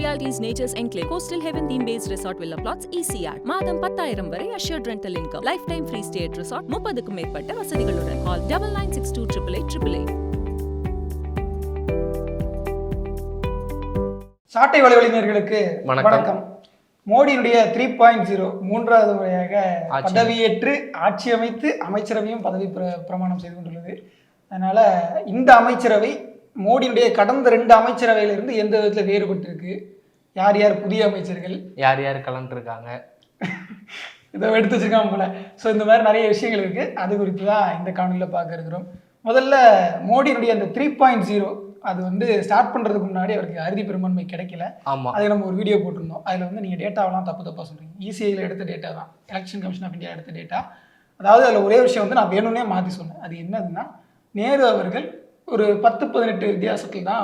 Realities Nature's Enclave, Coastal Heaven theme-based resort villa plots, ECR. மாதம் 10,000 வரை assured rental income. Lifetime free stay at resort. 30க்கும் மேற்பட்ட வசதிகளுடன். Call 9962888888. சாட்டை வலைவலிஞர்களுக்கு வணக்கம். மோடியினுடைய 3.0 மூன்றாவது முறையாக பதவியேற்று ஆட்சி அமைத்து அமைச்சரவையும் பதவி பிரமாணம் செய்து கொண்டுள்ளது. அதனால இந்த அமைச்சரவை மோடியினுடைய கடந்த 2 அமைச்சரவையிலிருந்து எந்த விதத்தில் வேறுபட்டிருக்கு, யார் யார் புதிய அமைச்சர்கள், யார் யார் கலந்துருக்காங்க, இதை எடுத்து வச்சிருக்காங்க போல. ஸோ இந்த மாதிரி நிறைய விஷயங்கள் இருக்கு. அது குறித்து தான் இந்த காணொலியில் பார்க்க இருக்கிறோம். முதல்ல மோடியினுடைய அந்த 3.0 அது ஸ்டார்ட் பண்ணுறதுக்கு முன்னாடி அவருக்கு அறுதி பெரும்பான்மை கிடைக்கல. அதுக்கு நம்ம ஒரு வீடியோ போட்டிருந்தோம். அதில் நீங்கள் டேட்டாவெல்லாம் தப்பாக சொல்கிறீங்க. இசிஐயில் எடுத்த டேட்டா தான், எலெக்ஷன் கமிஷன் ஆஃப் இந்தியா எடுத்த டேட்டா. அதாவது அதில் ஒரே விஷயம் நான் வேணும்னே மாற்றி சொன்னேன். அது என்னதுன்னா, நேரு அவர்கள் ஒரு 10-18 வித்தியாசத்தில் தான்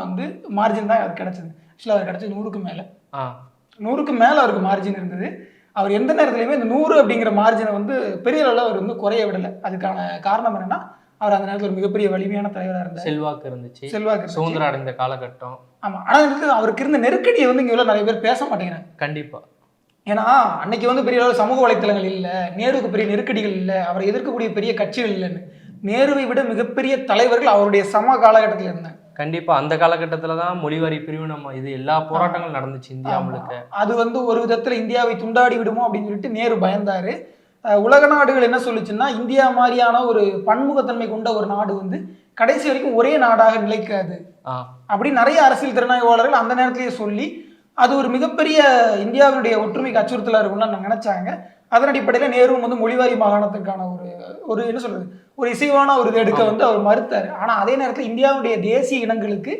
மார்ஜின் தான் அவருக்கு கிடச்சிது. ஆக்சுவலாக அவர் கிடச்சது 100க்கு மேலே. 100க்கு மேலே அவருக்கு மார்ஜின் இருந்தது. அவர் எந்த நேரத்துலையுமே இந்த 100 அப்படிங்கிற மார்ஜினை பெரிய அளவில் அவர் குறைய விடலை. அதுக்கான காரணம் என்னென்னா, அவர் அந்த நேரத்தில் ஒரு மிகப்பெரிய வலிமையான தலைவராக இருந்தார். செல்வாக்கு இருந்துச்சு, சுதந்திரம் அடைந்த காலகட்டம். ஆமாம். ஆனால் அவருக்கு இருந்த நெருக்கடியை இங்கே உள்ள நிறைய பேர் பேச மாட்டேங்கிறாங்க. கண்டிப்பாக. ஏன்னா அன்னைக்கு பெரிய அளவு சமூக வலைத்தளங்கள் இல்லை, நேருக்கு பெரிய நெருக்கடிகள் இல்லை, அவரை எதிர்க்கக்கூடிய பெரிய கட்சிகள் இல்லைன்னு. நேருவை விட மிகப்பெரிய தலைவர்கள் அவருடைய சம காலகட்டத்தில் இருந்தாங்க. கண்டிப்பா. அந்த காலகட்டத்தில் தான் மொழிவாரி பிரிவினை இது எல்லா போராட்டங்களும் நடந்துச்சு இந்தியா முழுக்க. அது ஒரு விதத்தில் இந்தியாவை துண்டாடி விடுமோ அப்படின்னு சொல்லிட்டு நேரு பயந்தாரு. உலக நாடுகள் என்ன சொல்லுச்சுன்னா, இந்தியா மாதிரியான ஒரு பன்முகத்தன்மை கொண்ட ஒரு நாடு கடைசி வரைக்கும் ஒரே நாடாக நிலைக்காது அப்படின்னு நிறைய அரசியல் திறனாய்வாளர்கள் அந்த நேரத்திலேயே சொல்லி, அது ஒரு மிகப்பெரிய இந்தியாவுடைய ஒற்றுமைக்கு அச்சுறுத்தலாக இருக்கும்னு நினைச்சாங்க. அதன் அடிப்படையில் நேரு மொழிவாரி மாகாணத்திற்கான ஒரு என்ன சொல்றது, ஒரு இசைவான ஒரு இது எடுக்க அவர் மறுத்தார். ஆனால் அதே நேரத்தில் இந்தியாவுடைய தேசிய இனங்களுக்கு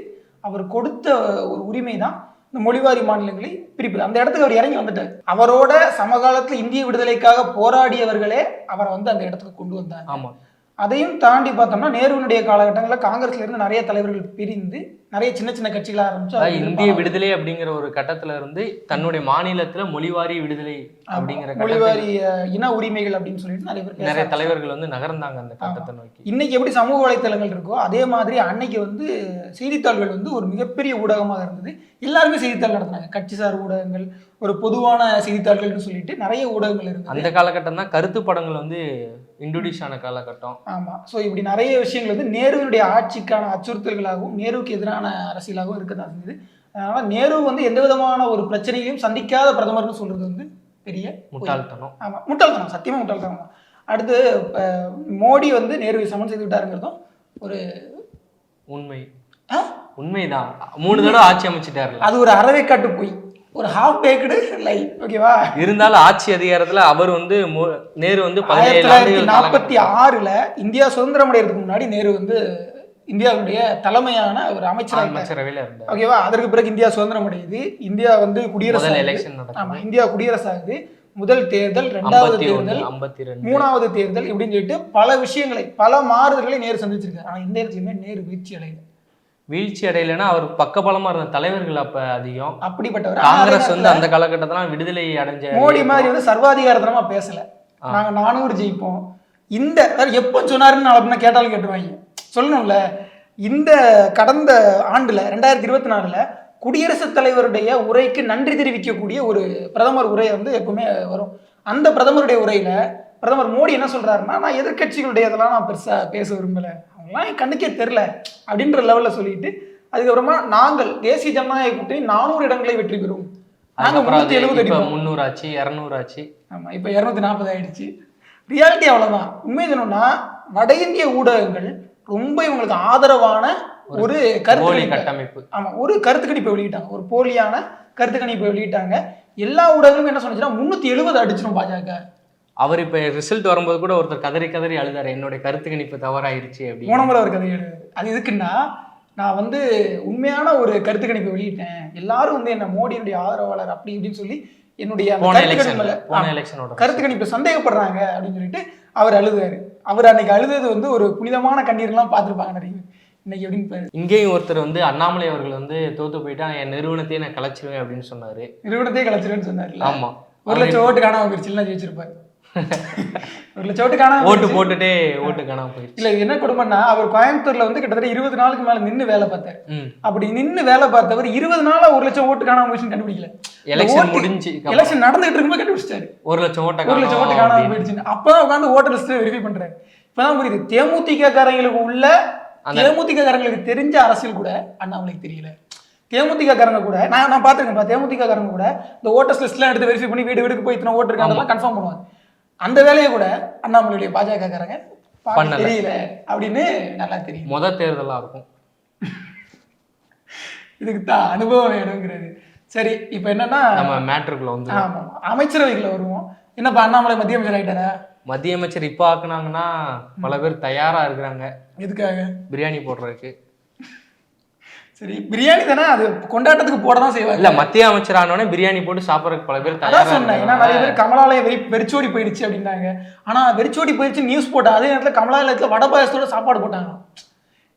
அவர் கொடுத்த ஒரு உரிமை தான் இந்த மொழிவாரி மாநிலங்களை பிரிப்பு. அந்த இடத்துக்கு அவர் இறங்கி வந்துட்டார். அவரோட சமகாலத்தில் இந்திய விடுதலைக்காக போராடியவர்களே அவரை அந்த இடத்துக்கு கொண்டு வந்தாங்க. ஆமாம். அதையும் தாண்டி பார்த்தோம்னா, நேருனுடைய காலகட்டங்களில் காங்கிரஸ்ல இருந்து நிறைய தலைவர்கள் பிரிந்து நிறைய சின்ன சின்ன கட்சிகளாக ஆரம்பிச்சு இந்திய விடுதலை அப்படிங்கிற ஒரு கட்டத்துல இருந்து தன்னுடைய மாநிலத்துல மொழிவாரி விடுதலை அப்படிங்கிற மொழிவாரி இன உரிமைகள் அப்படின்னு சொல்லிட்டு நிறைய தலைவர்கள் நகர்ந்தாங்க அந்த கட்டத்தை நோக்கி. இன்னைக்கு எப்படி சமூக வலைத்தளங்கள் இருக்கோ அதே மாதிரி அன்னைக்கு செய்தித்தாள்கள் ஒரு மிகப்பெரிய ஊடகமாக இருந்தது. எல்லாருமே செய்தித்தாள் நடத்தினாங்க. கட்சிசார் ஊடகங்கள், ஒரு பொதுவான செய்தித்தாள்கள்னு சொல்லிட்டு நிறைய ஊடகங்கள் இருந்தது. அந்த காலகட்டம் தான் கருத்து படங்கள் இன்ட்ரோடியூஸ் ஆன காலகட்டம். ஆமா. ஸோ இப்படி நிறைய விஷயங்கள் நேருவினுடைய ஆட்சிக்கான அச்சுறுத்தல்களாகவும் நேருவுக்கு எதிரான அரசியலாகவும் இருக்கதான் இருந்தது. அதனால நேரு எந்த விதமான ஒரு பிரச்சனைகளையும் சந்திக்காத பிரதமர்னு சொல்றது பெரிய முட்டாள்தனம். ஆமா, முட்டாள்தனம், சத்தியமா முட்டாள்தனம் தான். அடுத்து மோடி நேருவை சமன் செய்து விட்டாருங்கிறதும் ஒரு உண்மைதான். 3 தடவை ஆட்சி அமைச்சிட்டாரு. அது ஒரு அறவைக்காட்டு போய் ஒரு ஹாஃப் பேக்டு லை. ஓகேவா? இருந்தாலும் ஆட்சி அதிகாரத்துல அவர் நேரு 1946 இந்தியா சுதந்திரம் அடைகிறதுக்கு முன்னாடி நேரு இந்தியாவுடைய தலைமையான ஒரு அமைச்சரவையில் இருந்தார். ஓகேவா? அதற்கு பிறகு இந்தியா சுதந்திரம் அடையுது. இந்தியா குடியரசு. ஆமா, இந்தியா குடியரசு ஆகுது. முதல் தேர்தல், 2வது தேர்தல், 3வது தேர்தல் இப்படின்னு சொல்லிட்டு பல விஷயங்களை, பல மாறுதல்களை நேரு சந்திச்சிருக்காரு. ஆனா இந்த இடத்துலயுமே நேரு வீழ்ச்சி அடையலைன்னா அவர் பக்கபலமா இருந்த தலைவர்கள் அப்ப அதிகம். அப்படிப்பட்டவர் காங்கிரஸ் அந்த காலகட்டத்துல விடுதலை அடைஞ்ச மோடி மாதிரி சர்வாதிகாரத்தனமா பேசல. நாங்க 400 ஜெயிப்போம் இந்த எப்போ சொன்னாருன்னு அப்படின்னா கேட்டாலும் கேட்டுருவாங்க. சொல்லணும்ல. இந்த கடந்த ஆண்டுல 2024 குடியரசுத் தலைவருடைய உரைக்கு நன்றி தெரிவிக்கக்கூடிய ஒரு பிரதமர் உரை எப்பவுமே வரும். அந்த பிரதமருடைய உரையில பிரதமர் மோடி என்ன சொல்றாருன்னா, நான் எதிர்கட்சிகளுடைய இதெல்லாம் நான் பெருசா பேச விரும்பல, அவங்களாம் என் கண்ணுக்கே தெரில அப்படின்ற லெவல்ல சொல்லிட்டு, அதுக்கப்புறமா நாங்கள் தேசிய ஜனநாயக கூட்டணி 400 இடங்களை வெற்றி பெறும், நாங்க 370 300 ஆச்சு, 200 ஆச்சு. ஆமா, இப்ப 240 ஆயிடுச்சு. ரியாலிட்டி அவ்வளவுதான். உண்மை என்னன்னா, வட இந்திய ஊடகங்கள் ரொம்ப இவங்களுக்கு ஆதரவான ஒரு கருத்து கட்டமைப்பு, ஆமா, ஒரு கருத்து கணிப்பை வெளியிட்டாங்க. ஒரு போலியான கருத்து கணிப்பை வெளியிட்டாங்க. எல்லா ஊடகங்களும் என்ன சொன்னுச்சுன்னா 370 அடிச்சிடும் பாஜக. அவர் இப்ப ரிசல்ட் வரும்போது கூட ஒருத்தர் கதறி அழுதாரு, என்னுடைய கருத்து கணிப்பு தவறாயிருச்சு அப்படின்னு. மூணமுறை ஒரு கதை எழுது. அது எதுக்குன்னா, நான் உண்மையான ஒரு கருத்து கணிப்பை வெளியிட்டேன், எல்லாரும் என்ன மோடியினுடைய ஆதரவாளர் அப்படி இப்படின்னு சொல்லி என்னுடைய கருத்து கணிப்பை சந்தேகப்படுறாங்க அப்படின்னு சொல்லிட்டு அவர் அழுதாரு. அவர் அன்னைக்கு அழுதது ஒரு புனிதமான கண்ணீர்லாம் பார்த்துருப்பாங்க நிறைய. இன்னைக்கு எப்படின்னு இங்கேயும் ஒருத்தர் அண்ணாமலை அவர்கள் தோத்து போயிட்டா என் நிறுவனத்தையே நான் கலைச்சிருவேன் அப்படின்னு சொன்னாரு. நிறுவனத்தையே கலைச்சிருவேன்னு சொன்னாரு. ஆமா, 1 லட்சம் ஓட்டு காணாம போயிருச்சுலாம் ஜெயிச்சிருப்பாரு. 1 லட்சம் ஓட்டு காணாம ஓட்டு போட்டுட்டே ஓட்டு காணாம போயிடுச்சு. இல்ல இது என்ன கொடுமைன்னா, அவர் கோயம்புத்தூர்ல வந்து கிட்டத்தட்ட 20 நாளுக்கு மேல நின்னு வேலை பார்த்தாரு. ம். அப்படி நின்னு வேலை பார்த்தவர் 20 நாளா 1 லட்சம் ஓட்டு காணாம போயிடுச்சுன்னு கண்டுபிடிக்கல. எலெக்ஷன் முடிஞ்சு எலெக்ஷன் நடந்துகிட்டு இருக்கும்போது கண்டுபிடிச்சிட்டாரு 1 லட்சம் ஓட்ட 1 லட்சம் ஓட்டு காணாம போயிடுச்சுன்னு. அப்பதான் உட்காந்து ஓட்டர் லிஸ்ட் வெரிஃபை பண்றாரு. இப்பதான் புரியுது, தேமுதிக காரங்களுக்கு உள்ள தேமுதிக காரங்களுக்கு தெரிஞ்ச அரசியல் கூட அண்ணாமலைக்கு தெரியல. தேமுதிக காரங்க கூட நான் பாத்துருக்கேன், தேமுதிக காரங்க கூட இந்த ஓட்டர்ஸ் லிஸ்ட்லாம் எடுத்து வெரிஃபை பண்ணி வீடு வீடுக்கு போய் இத்தனை ஓட்டு இருக்காங்க கன்ஃபார்ம் பண்ணுவாங்க. அந்த வேலையை கூட அண்ணாமலையுடைய பாஜக காரங்க தெரியல அப்படின்னு நல்லா தெரியும். தேர்தலா இருக்கும். இதுக்கு தான் அனுபவம் வேணுங்கிறது. சரி, இப்ப என்னன்னா நம்ம மேட்ருக்குள்ள வந்து அமைச்சரவைக்குள்ள வருவோம். என்னப்பா அண்ணாமலை மத்திய அமைச்சர் ஆயிட்டாரா? மத்திய அமைச்சர் இப்ப ஆக்குனாங்கன்னா பல பேர் தயாரா இருக்கிறாங்க. எதுக்காக? பிரியாணி போடுறதுக்கு. சரி, பிரியாணி தானே, அது கொண்டாட்டத்துக்கு போட தான் செய்வாங்க. இல்ல, மத்திய அமைச்சர் ஆனோடனே பிரியாணி போட்டு சாப்பிட்றதுக்கு பல பேர் தயாரா சொன்னேன். ஏன்னா நிறைய பேர் கமலாலய வெறிச்சோடி போயிடுச்சு அப்படின்னாங்க. ஆனா வெறிச்சோடி போயிடுச்சு நியூஸ் போட்டா அதே நேரத்தில் கமலாலயத்துல வட பாயசத்தோட சாப்பாடு போட்டாங்க.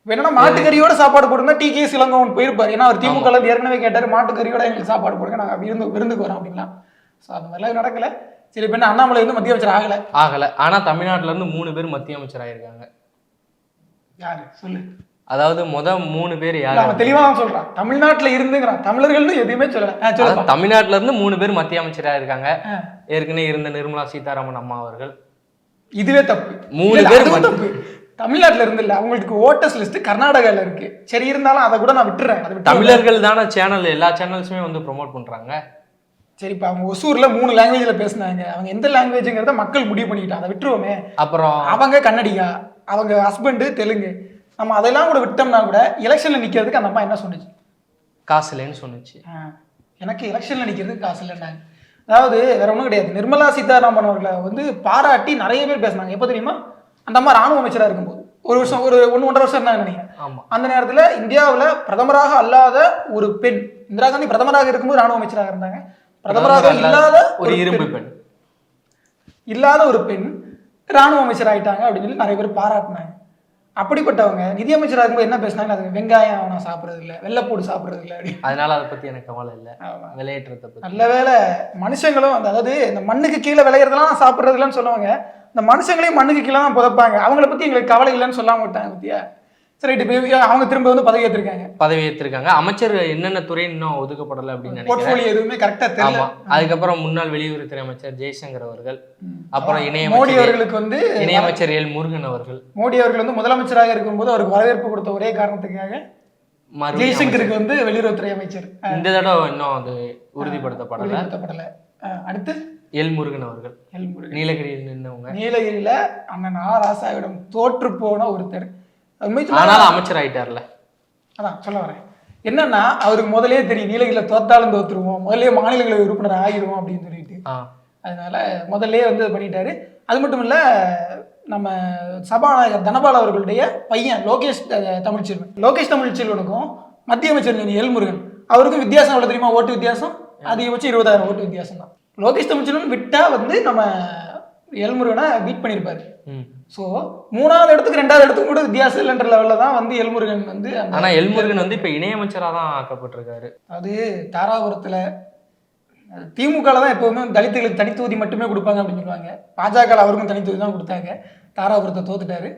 என்னன்னா மாட்டுக்கறியோட சாப்பாடு போட்டுருந்தா டி.கே. இளங்கோவன் போயிருப்பாரு. ஏன்னா அவர் திமுக ஏற்கனவே கேட்டாரு, மாட்டுக்கறியோட எங்களுக்கு சாப்பாடு போடுங்க, நாங்க விருந்துக்கு வரோம் அப்படின்லாம். ஸோ அந்த மாதிரிலாம் நடக்கல. சரி, இப்ப என்ன அண்ணாமலை வந்து மத்திய அமைச்சர் ஆகல. ஆனா தமிழ்நாட்டுல இருந்து 3 பேர் மத்திய அமைச்சர் ஆயிருக்காங்க. யாரு சொல்லு? அதாவது 3 பேர் யாரு? அவன் தெளிவா தான் சொல்றான். தமிழ்நாட்டுல இருந்துங்கிறான், தமிழர்கள்னு எதுவுமே சொல்லல. தமிழ்நாட்டுல இருந்து 3 பேர் மத்திய அமைச்சரா இருக்காங்க. ஏற்கனவே இருந்த நிர்மலா சீதாராமன் அம்மா அவர்கள். இதுவே தப்பு. 3 பேர் தப்பு. தமிழ்நாட்டுல இருந்து இல்ல, அவங்களுக்கு ஓட்டர்ஸ் லிஸ்ட் கர்நாடகால இருக்கு. சரி, இருந்தாலும் அதை கூட நான் விட்டுறேன். தமிழர்கள் தானே சேனல், எல்லா சேனல்ஸுமே வந்து ப்ரொமோட் பண்றாங்க. சரிப்பா, அவங்க ஒசூர்ல 3 லாங்குவேஜ்ல பேசினாங்க. அவங்க எந்த லாங்குவேஜ்ங்கிறத மக்கள் முடிவு பண்ணிக்கிட்டாங்க, அதை விட்டுருவோமே. அப்புறம் அவங்க கன்னடிகா, அவங்க ஹஸ்பண்ட் தெலுங்கு. நம்ம அதெல்லாம் கூட விட்டோம்னா கூட எலெக்ஷன்ல நிக்கிறதுக்கு அந்த அம்மா என்ன சொன்னுச்சு? காசு இல்லைன்னு சொன்னுச்சு. எனக்கு எலெக்ஷன்ல நிக்கிறதுக்கு காசு இல்லைன்னாங்க. அதாவது வேற ஒன்றும் கிடையாது. நிர்மலா சீதாராமன் அவர்களை வந்து பாராட்டி நிறைய பேர் பேசினாங்க. எப்போ தெரியுமா? அந்த அம்மா ராணுவ அமைச்சரா இருக்கும்போது ஒரு 1.5 வருஷம் இருந்தாங்க நினைக்கிறேன். அந்த நேரத்துல இந்தியாவில் பிரதமராக அல்லாத ஒரு பெண், இந்திரா காந்தி பிரதமராக இருக்கும்போது ராணுவ அமைச்சராக இருந்தாங்க. பிரதமராக இல்லாத ஒரு இரும்பு பெண், இல்லாத ஒரு பெண் ராணுவ அமைச்சர் ஆயிட்டாங்க அப்படின்னு சொல்லி நிறைய பேர் பாராட்டினாங்க. அப்படிப்பட்டவங்க நிதியமைச்சராக இருக்கும்போது என்ன பேசினாங்க? அது வெங்காயம் நான் சாப்பிட்றது இல்லை, வெள்ளைப்பூடு சாப்பிட்றது இல்லை அப்படின்னு. அதனால அதை பத்தி எனக்கு கவலை இல்லை. விளையாட்டுறத பத்தி நல்ல வேலை மனுஷங்களும் அதாவது இந்த மண்ணுக்கு கீழே விளையிறதெல்லாம் சாப்பிட்றது இல்லைன்னு சொல்லுவாங்க. இந்த மனுஷங்களையும் மண்ணுக்கு கீழே தான் புதைப்பாங்க. அவங்கள பத்தி எங்களுக்கு கவலை இல்லைன்னு சொல்லாம விட்டாங்க பத்தியா. சரி, அவங்க திரும்ப வந்து பதவி ஏற்றிருக்காங்க. அமைச்சர் என்னென்ன துறை இன்னும் ஒதுக்கப்படலை அப்படின்னு போர்ட்ஃபோலியோ எதுவுமே கரெக்டா தெரியல. அதுக்கப்புறம் முன்னாள் வெளியுறவுத்துறை அமைச்சர் ஜெய்சங்கர் அவர்கள், அப்புறம் மோடி அவர்களுக்கு வந்து இணையமைச்சர் எல் முருகன் அவர்கள். மோடி அவர்கள் வந்து முதலமைச்சராக இருக்கும்போது அவருக்கு வரவேற்பு கொடுத்த ஒரே காரணத்துக்காக ஜெய்சங்கருக்கு வந்து வெளியுறவுத்துறை அமைச்சர். இந்த தடவை இன்னும் அது உறுதிப்படுத்தப்படல. அடுத்து எல் முருகன் அவர்கள் நீலகிரியில் நின்றவங்க. நீலகிரியில அண்ணன் ஆ ராசாவிடம் தோற்று போன ஒருத்தர் அமைச்சர் ஆயிட்டார்ல. அதான் சொல்ல வரேன். என்னன்னா அவருக்கு முதலே தெரியும் நீலகிரியில தோத்தாலும் தோத்துருவோம், முதலே மாநிலங்களவை உறுப்பினர் ஆகிடுவோம் அப்படின்னு சொல்லிட்டு. அதனால முதல்ல வந்து பண்ணிட்டாரு. அது மட்டும் இல்ல, நம்ம சபாநாயகர் தனபால் அவர்களுடைய பையன் லோகேஷ் தமிழ்ச்செல்வனுக்கும் மத்திய அமைச்சர் எல் முருகன் அவருக்கும் வித்தியாசம் எவ்வளவு தெரியுமா? ஓட்டு வித்தியாசம் அதிகபட்சம் 20,000 ஓட்டு வித்தியாசம் தான். லோகேஷ் தமிழ்ச்செல்வன் விட்டா வந்து நம்ம எல் முருகனை பீட் பண்ணியிருப்பாரு. ஸோ 3வது இடத்துக்கு 2வது இடத்துக்கு கூட வித்தியாசம் இல்லைன்ற லெவலில் தான் வந்து எல் முருகன் வந்து. ஆனால் எல் முருகன் வந்து இப்போ இணையமைச்சராக தான் ஆக்கப்பட்டிருக்காரு. அது தாராபுரத்தில் திமுகவில் தான் எப்போவுமே தலித்துகளுக்கு தனித்தொகுதி மட்டுமே கொடுப்பாங்க அப்படின்னு சொல்லுவாங்க. பாஜக அவருக்கும் தனித்தொகுதி தான் கொடுத்தாங்க. தாராபுரத்தை தோத்துட்டாரு.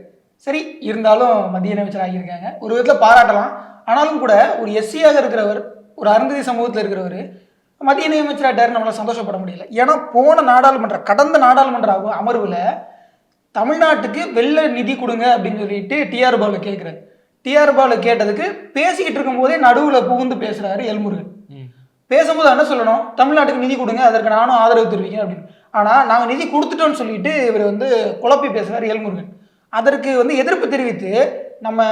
சரி, இருந்தாலும் மத்திய இணையமைச்சர் ஆகியிருக்காங்க. ஒரு விதத்தில் பாராட்டலாம். ஆனாலும் கூட ஒரு எஸ்சியாக இருக்கிறவர், ஒரு அருந்ததி சமூகத்தில் இருக்கிறவர் மத்திய இணையமைச்சராகிட்டாரு, நம்மளால சந்தோஷப்பட முடியல. ஏன்னா கடந்த நாடாளுமன்ற அமர்வில் தமிழ்நாட்டுக்கு வெள்ள நிதி கொடுங்க அப்படின்னு சொல்லிட்டு டிஆர் பாலு கேட்குறாரு. டிஆர் பாலு கேட்டதுக்கு பேசிக்கிட்டு இருக்கும் போதே நடுவில் புகுந்து பேசுறாரு எல் முருகன். பேசும்போது என்ன சொல்லணும்? தமிழ்நாட்டுக்கு நிதி கொடுங்க, அதற்கு நானும் ஆதரவு தெரிவிக்கிறேன் அப்படின்னு. ஆனால் நாங்கள் நிதி கொடுத்துட்டோன்னு சொல்லிட்டு இவர் வந்து குழப்பி பேசுறாரு எல் முருகன். அதற்கு வந்து எதிர்ப்பு தெரிவித்து நம்ம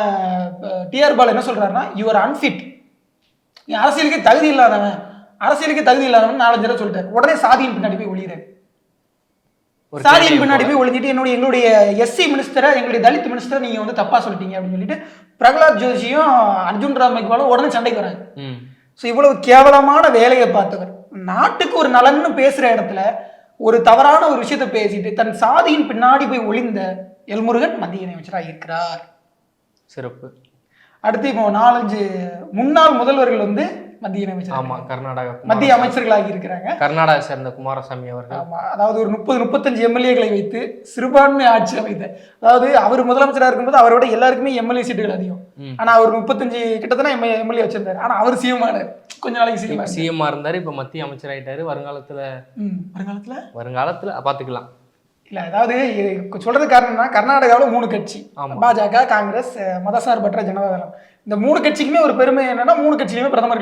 டிஆர் பாலு என்ன சொல்றாருன்னா, யுவர் அன்ஃபிட், நீ அரசியலுக்கு தகுதி இல்லாதவன் 4-5 தடவை சொல்லிட்டாரு. உடனே சாதியின் பின்னாடி போய் ஒளிகிறாரு. சாதியின் பின்னாடி போய் ஒளிஞ்சிட்டு எங்களுடைய எஸ்சி மினிஸ்டரை, எங்களுடைய தலித் மினிஸ்டரை நீங்க வந்து தப்பா சொல்லிட்டீங்க அப்படின்னு சொல்லிட்டு பிரகலாத் ஜோஷியும் அர்ஜுன் ராம் மெக்வாலும் உடனே சண்டைக்கு வராங்க. ஸோ இவ்வளவு கேவலமான வேலையை பார்த்தவர் நாட்டுக்கு ஒரு நலன்னு பேசுற இடத்துல ஒரு தவறான ஒரு விஷயத்த பேசிட்டு தன் சாதியின் பின்னாடி போய் ஒளிந்த எல் முருகன் மத்திய இணையமைச்சராக இருக்கிறார். சிறப்பு. அடுத்து இப்போ 4-5 முன்னாள் முதல்வர்கள் வந்து மத்திய அமைச்சர். ஆமா, கர்நாடகா மத்திய அமைச்சர்களாகி இருக்கிறாங்க. கர்நாடகா சேர்ந்த குமாரசாமி அவர்கள். ஆமா, அதாவது ஒரு 30-35 எம்எல்ஏக்களை வைத்து சிறுபான்மை ஆட்சி அமைத்த, அதாவது அவர் முதலமைச்சராக இருக்கும்போது அவரோட எல்லாருக்குமே எம்எல்ஏ சீட்டுகள் அதிகம். ஆனா அவர் 35 கிட்டத்தட்ட எம்எல்ஏ வச்சிருந்தாரு. ஆனா அவர் சிஎம் ஆனார், கொஞ்ச நாளைக்கு சிஎம் இருந்தாரு. இப்ப மத்திய அமைச்சர் ஆயிட்டாரு. வருங்காலத்துல பாத்துக்கலாம். இல்ல, அதாவது சொல்றது காரணம்னா கர்நாடகாவில் 3 கட்சி, பாஜக, காங்கிரஸ், மதசார்பற்ற ஜனதாதளம். இந்த 3 கட்சிக்குமே ஒரு பெருமை என்னன்னா 3 கட்சியிலுமே பிரதமர்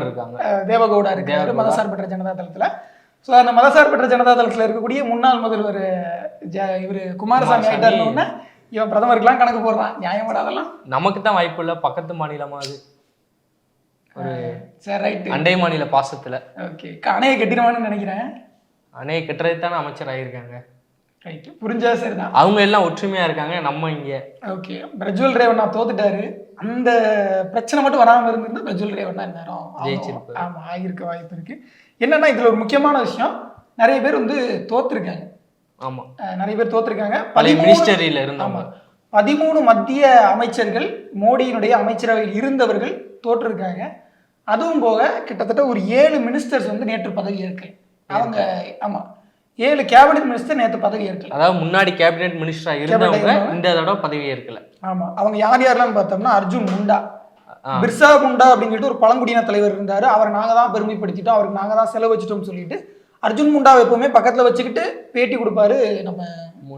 இருக்காங்க. தேவகவுடா இருக்காரு மதசார்பற்ற ஜனதாதளத்துல. ஸோ அந்த மதசார்பற்ற ஜனதாதளத்துல இருக்கக்கூடிய முன்னாள் முதல்வர் இவரு குமாரசாமி ஆயிட்டாருன்னு இவன் பிரதமருக்குலாம் கணக்கு போடுறான். நியாயமாடா அதெல்லாம்? நமக்கு தான் வாய்ப்பு இல்லை, பக்கத்து மாநிலமா அது. சரி, ரைட். அண்டை மாநில பாசத்துல. ஓகே, அணையை கட்டிடுவான்னு நினைக்கிறேன். அணையை கட்டுறது தானே அமைச்சர் ஆகியிருக்காங்க. ரைட், புரிஞ்சா சரிதான். அவங்க எல்லாம் ஒற்றுமையா இருக்காங்க, நம்ம இங்க. ஓகே, பிரஜ்வல் ரேவண்ணா தோத்துட்டாரு. அந்த பிரச்சனை மட்டும் வராமல் இருந்திருந்தா பிரஜ்வல் ரேவண்ணா நேரம் ஜெயிச்சிருப்பாரு. ஆமா, ஆகியிருக்க வாய்ப்பு இருக்கு. என்னன்னா இதுல ஒரு முக்கியமான விஷயம், நிறைய பேர் வந்து தோத்துருக்காங்க. ஆமா, நிறைய பேர் தோத்துருக்காங்க. 13 மத்திய அமைச்சர்கள் மோடியினுடைய அமைச்சரவையில் இருந்தவர்கள் தோற்றிருக்காங்க. அதுவும் போக கிட்டத்தட்ட ஒரு 7 மினிஸ்டர்ஸ் வந்து நேற்று பதவி ஏற்கல. அவங்க 7 கேபினெட் மினிஸ்டர் நேற்று பதவி ஏற்கல. அதாவது முன்னாடி கேபினெட் மினிஸ்டரா இருந்தவங்க இந்த தடவை பதவி ஏற்கல. ஆமா, அவங்க யாரெல்லாம் பார்த்தோம்னா அர்ஜுன் முண்டா, பிர்சா முண்டா அப்படின்னு சொல்லிட்டு ஒரு பழங்குடியின தலைவர் இருந்தாரு. அவரை நாங்க தான் பெருமைப்படுத்திட்டோம், அவருக்கு நாங்க தான் செலவு வச்சுட்டோம்னு சொல்லிட்டு அர்ஜுன் முண்டாவை எப்பவுமே பக்கத்துல வச்சுக்கிட்டு பேட்டி கொடுப்பாரு நம்ம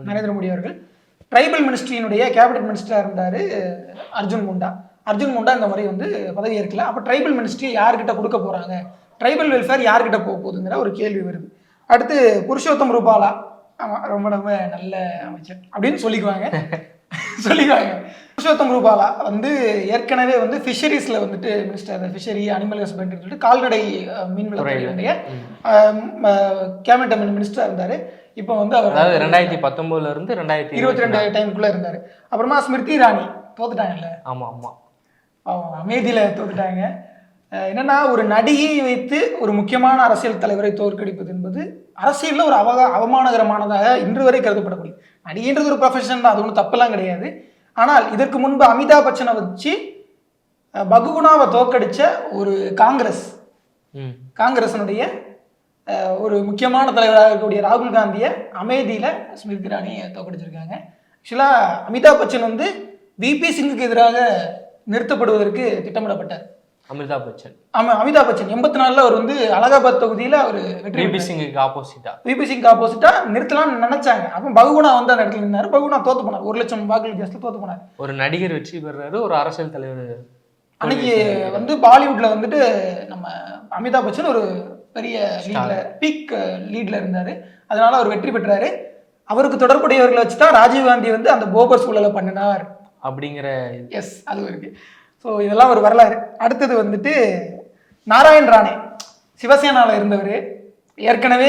நரேந்திர மோடி அவர்கள். ட்ரைபல் மினிஸ்ட்ரியினுடைய கேபினெட் மினிஸ்டரா இருந்தாரு அர்ஜுன் முண்டா. இந்த மாதிரி வந்து பதவி ஏற்கல. அப்ப ட்ரைபல் மினிஸ்ட்ரி யார்கிட்ட கொடுக்க போறாங்க, ட்ரைபல் வெல்ஃபேர் யார்கிட்ட போக போகுதுங்கிற ஒரு கேள்வி வருது. அடுத்து புருஷோத்தம் ரூபாலா, ஆமா, ரொம்ப ரொம்ப நல்ல அமைச்சர் அப்படின்னு சொல்லிக்குவாங்க. புருஷோத்தம் ரூபாலா வந்து ஏற்கனவே வந்து ஃபிஷரிஸ்ல வந்துட்டு மினிஸ்டர், ஃபிஷரி அனிமல் ஹஸ்பண்ட்ரி சொல்லிட்டு கால்நடை மீன்வளத்துறையுடைய கேபினட் மினிஸ்டரா இருந்தாரு. இப்போ வந்து அவர் 2019 இருந்து 2022 டைமுக்குள்ள இருந்தாரு. அப்புறமா ஸ்மிருதி இரானி தோத்துட்டாங்கல்ல. ஆமா ஆமா, அமேதியில தோத்துட்டாங்க. என்னன்னா, ஒரு நடிகையை வைத்து ஒரு முக்கியமான அரசியல் தலைவரை தோற்கடிப்பது என்பது அரசியலில் ஒரு அவமானகரமானதாக இன்று வரை கருதப்படக்கூடிய. நடிகைன்றது ஒரு ப்ரொஃபஷன் தான், அது ஒன்றும் தப்பெல்லாம் கிடையாது. ஆனால் இதற்கு முன்பு அமிதாப் பச்சனை வச்சு பகுகுணாவை தோற்கடிச்ச ஒரு காங்கிரஸினுடைய ஒரு முக்கியமான தலைவராக இருக்கக்கூடிய ராகுல் காந்தியை அமேதியில ஸ்மிருதி இரானியை தோற்கடிச்சிருக்காங்க. ஆக்சுவலாக அமிதாப் பச்சன் வந்து விபி சிங்குக்கு எதிராக நிறுத்தப்படுவதற்கு திட்டமிடப்பட்டார். அமிதாப் பச்சன் 84 அவர் வந்து அலகாபாத் தொகுதியில அவர் விபி சிங்குக்கு ஆப்போசிட்டா நிறுத்தலாம்னு நினைச்சாங்க. அப்போ பகுகுணா வந்து அந்த இடத்துல நின்னாரு. பகுகுணா தோத்து போனார், 1 லட்சம் வாக்கு வித்தியாசத்துல தோத்து போனார். ஒரு நடிகர் வெற்றி பெறாரு, ஒரு அரசியல் தலைவர். அன்னைக்கு வந்து பாலிவுட்ல வந்துட்டு நம்ம அமிதாப் பச்சன் ஒரு பெரிய பீக் லீட்ல இருந்தாரு. அதனால அவர் வெற்றி பெற்றாரு. அவருக்கு தொடர்புடையவர்களை வச்சுதான் ராஜீவ்காந்தி வந்து அந்த போபர் சூழலை பண்ணினார் அப்படிங்கிற அது இருக்கு. ஸோ இதெல்லாம் ஒரு வரலாறு. அடுத்தது வந்துட்டு நாராயண் ராணே, சிவசேனாவில் இருந்தவர். ஏற்கனவே